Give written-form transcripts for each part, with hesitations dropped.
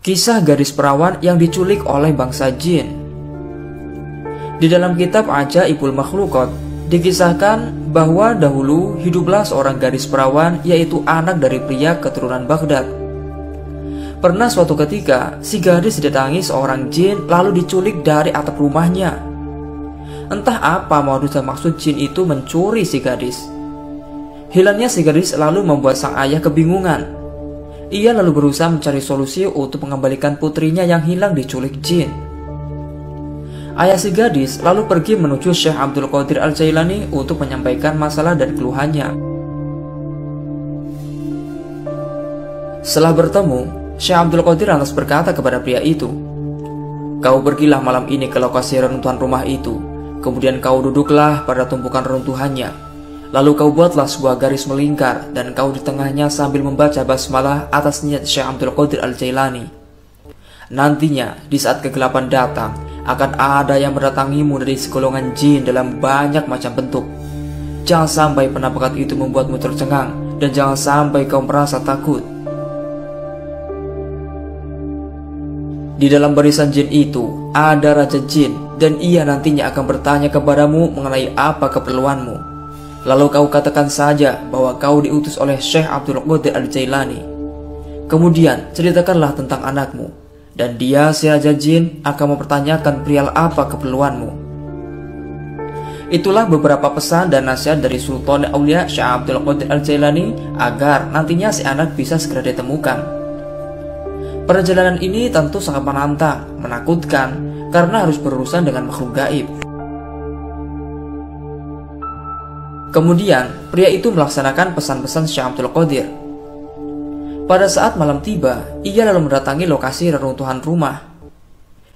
Kisah gadis perawan yang diculik oleh bangsa jin. Di dalam kitab Ajaibul Makhluqat dikisahkan bahwa dahulu hiduplah seorang gadis perawan, yaitu anak dari pria keturunan Baghdad. Pernah suatu ketika si gadis didatangi seorang jin lalu diculik dari atap rumahnya. Entah apa modus dan maksud jin itu mencuri si gadis. Hilangnya si gadis lalu membuat sang ayah kebingungan. Ia lalu berusaha mencari solusi untuk mengembalikan putrinya yang hilang diculik jin. Ayah si gadis lalu pergi menuju Syekh Abdul Qadir Al-Jailani untuk menyampaikan masalah dan keluhannya. Setelah bertemu, Syekh Abdul Qadir lantas berkata kepada pria itu, "Kau pergilah malam ini ke lokasi reruntuhan rumah itu. Kemudian kau duduklah pada tumpukan reruntuhannya. Lalu kau buatlah sebuah garis melingkar dan kau di tengahnya sambil membaca basmalah atas niat Syekh Abdul Qadir Al-Jailani. Nantinya di saat kegelapan datang, akan ada yang mendatangimu dari segolongan jin dalam banyak macam bentuk. Jangan sampai penampakan itu membuatmu tercengang dan jangan sampai kau merasa takut. Di dalam barisan jin itu ada raja jin dan ia nantinya akan bertanya kepadamu mengenai apa keperluanmu. Lalu kau katakan saja bahwa kau diutus oleh Syekh Abdul Qadir Al-Jailani. Kemudian ceritakanlah tentang anakmu, dan dia si raja jin akan mempertanyakan perihal apa keperluanmu." Itulah beberapa pesan dan nasihat dari Sultan Aulia Syekh Abdul Qadir Al-Jailani agar nantinya si anak bisa segera ditemukan. Perjalanan ini tentu sangat menantang, menakutkan, karena harus berurusan dengan makhluk gaib. Kemudian, pria itu melaksanakan pesan-pesan Syekh Abdul Qadir. Pada saat malam tiba, ia lalu mendatangi lokasi reruntuhan rumah.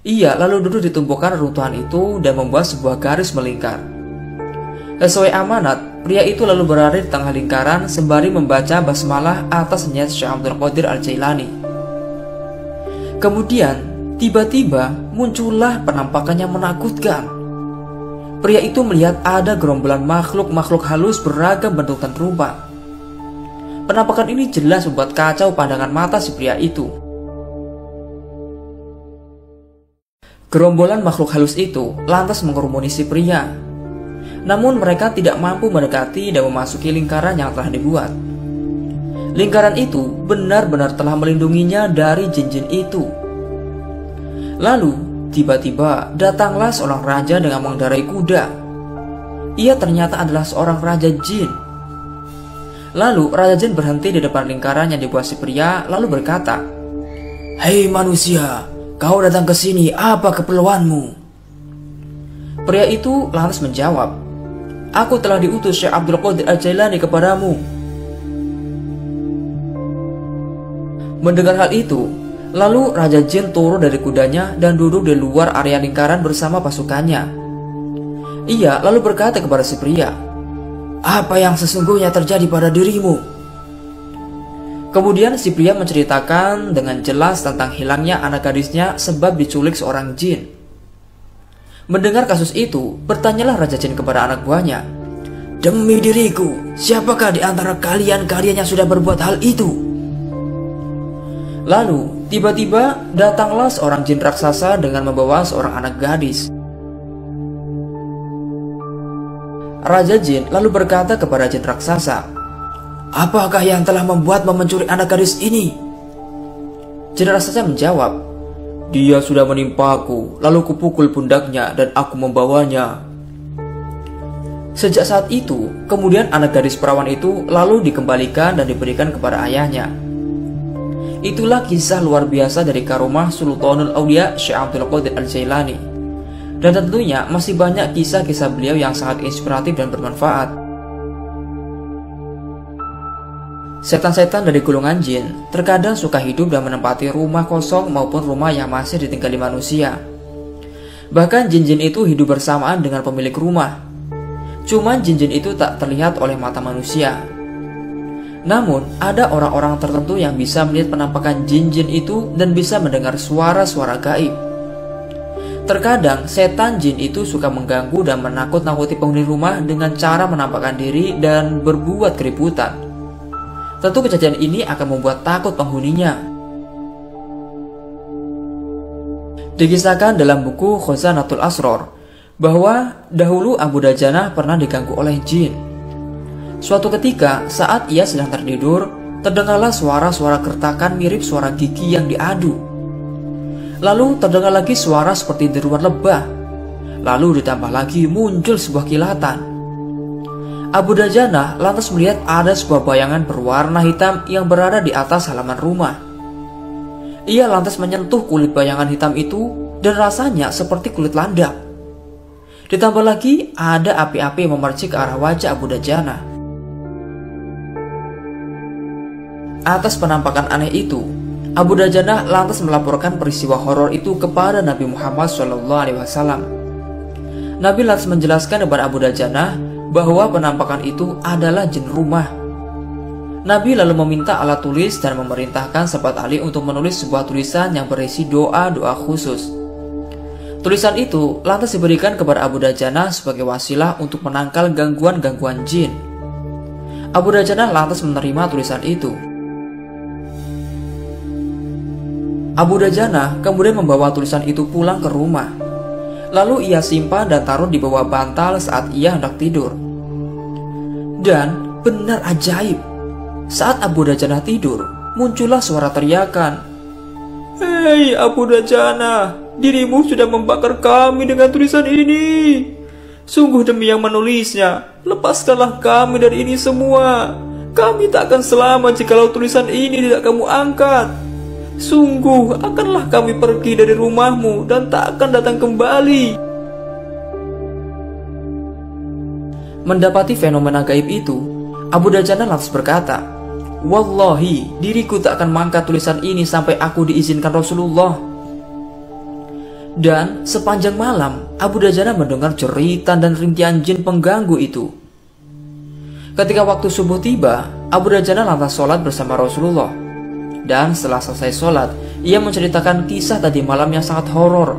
Ia lalu duduk di tumpukan reruntuhan itu dan membuat sebuah garis melingkar. Sesuai amanat, pria itu lalu berada di tengah lingkaran sembari membaca basmalah atas niat Syekh Abdul Qadir Al-Jailani. Kemudian, tiba-tiba muncullah penampakan yang menakutkan. Pria itu melihat ada gerombolan makhluk-makhluk halus beragam bentuk dan rupa. Penampakan ini jelas membuat kacau pandangan mata si pria itu. Gerombolan makhluk halus itu lantas mengerumuni si pria. Namun mereka tidak mampu mendekati dan memasuki lingkaran yang telah dibuat. Lingkaran itu benar-benar telah melindunginya dari jin-jin itu. Lalu tiba-tiba datanglah seorang raja dengan mengendarai kuda. Ia ternyata adalah seorang raja jin. Lalu raja jin berhenti di depan lingkaran yang dibuat si pria lalu berkata, "Hei manusia, kau datang ke sini, apa keperluanmu?" Pria itu lantas menjawab, "Aku telah diutus Syekh Abdul Qadir Al-Jailani kepadamu." Mendengar hal itu, lalu Raja Jin turun dari kudanya dan duduk di luar area lingkaran bersama pasukannya. Ia lalu berkata kepada si pria, "Apa yang sesungguhnya terjadi pada dirimu?" Kemudian si pria menceritakan dengan jelas tentang hilangnya anak gadisnya sebab diculik seorang jin. Mendengar kasus itu, bertanyalah Raja Jin kepada anak buahnya, "Demi diriku, siapakah di antara kalian yang sudah berbuat hal itu?" Lalu, tiba-tiba datanglah seorang jin raksasa dengan membawa seorang anak gadis. Raja Jin lalu berkata kepada jin raksasa, "Apakah yang telah membuat mencuri anak gadis ini?" Jin raksasa menjawab, "Dia sudah menimpaku, lalu kupukul pundaknya dan aku membawanya." Sejak saat itu, kemudian anak gadis perawan itu lalu dikembalikan dan diberikan kepada ayahnya. Itulah kisah luar biasa dari karomah Sultanul Aulia Syekh Abdul Qadir Al-Jailani. Dan tentunya masih banyak kisah-kisah beliau yang sangat inspiratif dan bermanfaat. Setan-setan dari golongan jin terkadang suka hidup dan menempati rumah kosong maupun rumah yang masih ditinggali manusia. Bahkan jin-jin itu hidup bersamaan dengan pemilik rumah. Cuman jin-jin itu tak terlihat oleh mata manusia. Namun, ada orang-orang tertentu yang bisa melihat penampakan jin-jin itu dan bisa mendengar suara-suara gaib. Terkadang, setan jin itu suka mengganggu dan menakut-nakuti penghuni rumah dengan cara menampakkan diri dan berbuat keributan. Tentu kejadian ini akan membuat takut penghuninya. Dikisahkan dalam buku Khazanatul Asrar bahwa dahulu Abu Dajanah pernah diganggu oleh jin. Suatu ketika saat ia sedang tertidur, terdengarlah suara-suara gertakan mirip suara gigi yang diadu. Lalu terdengar lagi suara seperti deruan lebah. Lalu ditambah lagi muncul sebuah kilatan. Abu Dajanah lantas melihat ada sebuah bayangan berwarna hitam yang berada di atas halaman rumah. Ia lantas menyentuh kulit bayangan hitam itu dan rasanya seperti kulit landak. Ditambah lagi ada api-api yang memercik ke arah wajah Abu Dajanah. Atas penampakan aneh itu, Abu Dajanah lantas melaporkan peristiwa horor itu kepada Nabi Muhammad SAW. Nabi lantas menjelaskan kepada Abu Dajanah bahwa penampakan itu adalah jin rumah. Nabi lalu meminta alat tulis dan memerintahkan sahabat Ali untuk menulis sebuah tulisan yang berisi doa-doa khusus. Tulisan itu lantas diberikan kepada Abu Dajanah sebagai wasilah untuk menangkal gangguan-gangguan jin. Abu Dajanah lantas menerima tulisan itu. Abu Dajanah kemudian membawa tulisan itu pulang ke rumah. Lalu ia simpan dan taruh di bawah bantal saat ia hendak tidur. Dan benar ajaib, saat Abu Dajanah tidur, muncullah suara teriakan. "Hei Abu Dajanah, dirimu sudah membakar kami dengan tulisan ini. Sungguh demi yang menulisnya, lepaskanlah kami dari ini semua. Kami tak akan selamat jikalau tulisan ini tidak kamu angkat. Sungguh akanlah kami pergi dari rumahmu dan tak akan datang kembali." Mendapati fenomena gaib itu, Abu Dajanah lantas berkata, "Wallahi, diriku tak akan mengangkat tulisan ini sampai aku diizinkan Rasulullah." Dan sepanjang malam, Abu Dajanah mendengar jeritan dan rintihan jin pengganggu itu. Ketika waktu subuh tiba, Abu Dajanah lantas sholat bersama Rasulullah. Dan setelah selesai sholat, ia menceritakan kisah tadi malam yang sangat horor.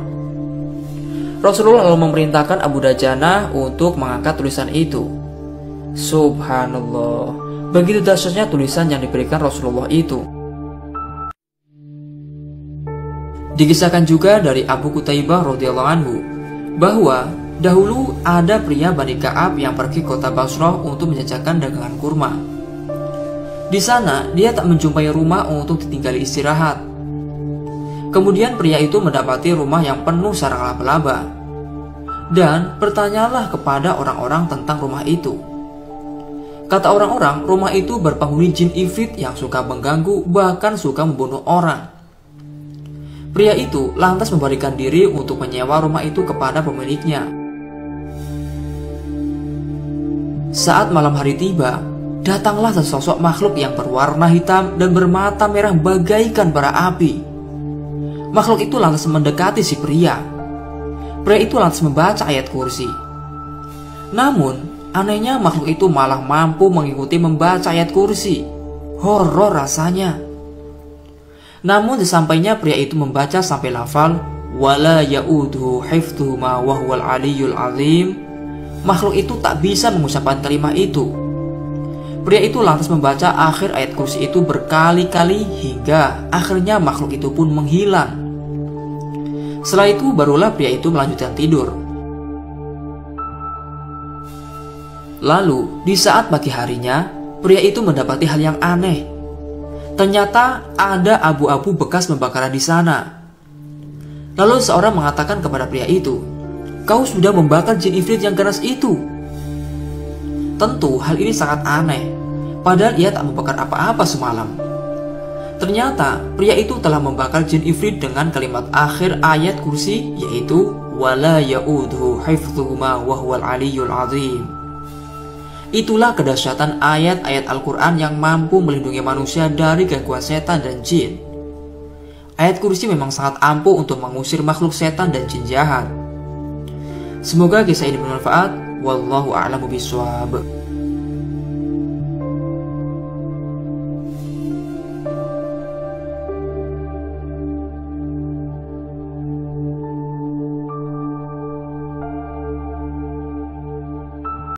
Rasulullah lalu memerintahkan Abu Dajanah untuk mengangkat tulisan itu. Subhanallah, begitu dahsyatnya tulisan yang diberikan Rasulullah itu. Dikisahkan juga dari Abu Qutaibah radhiyallahu anhu bahwa dahulu ada pria Bani Ka'ab yang pergi ke kota Basrah untuk menjajakan dagangan kurma. Di sana dia tak menjumpai rumah untuk ditinggali istirahat. Kemudian pria itu mendapati rumah yang penuh sarang laba-laba dan bertanyalah kepada orang-orang tentang rumah itu. Kata orang-orang, rumah itu berpenghuni jin ifrit yang suka mengganggu, bahkan suka membunuh orang. Pria itu lantas memberikan diri untuk menyewa rumah itu kepada pemiliknya. Saat malam hari tiba, datanglah sesosok makhluk yang berwarna hitam dan bermata merah bagaikan bara api. Makhluk itu lantas mendekati si pria. Pria itu lantas membaca ayat kursi. Namun, anehnya makhluk itu malah mampu mengikuti membaca ayat kursi. Horor rasanya. Namun sesampainya pria itu membaca sampai lafal wala ya'udhu hifdhuhuma wa huwal aliyyul azim, makhluk itu tak bisa mengucapkan kalimat itu. Pria itu lantas membaca akhir ayat kursi itu berkali-kali hingga akhirnya makhluk itu pun menghilang. Setelah itu barulah pria itu melanjutkan tidur. Lalu di saat pagi harinya, pria itu mendapati hal yang aneh. Ternyata ada abu-abu bekas pembakaran di sana. Lalu seorang mengatakan kepada pria itu, "Kau sudah membakar jin ifrit yang keras itu." Tentu hal ini sangat aneh, padahal ia tak membakar apa-apa semalam. Ternyata pria itu telah membakar jin ifrit dengan kalimat akhir ayat kursi, yaitu wala ya'udhu hifdhuhuma wa huwal aliyyul azim. Itulah kedahsyatan ayat-ayat Al-Quran yang mampu melindungi manusia dari gangguan setan dan jin. Ayat kursi memang sangat ampuh untuk mengusir makhluk setan dan jin jahat. Semoga kisah ini bermanfaat. Wallahu a'lamu bishawab.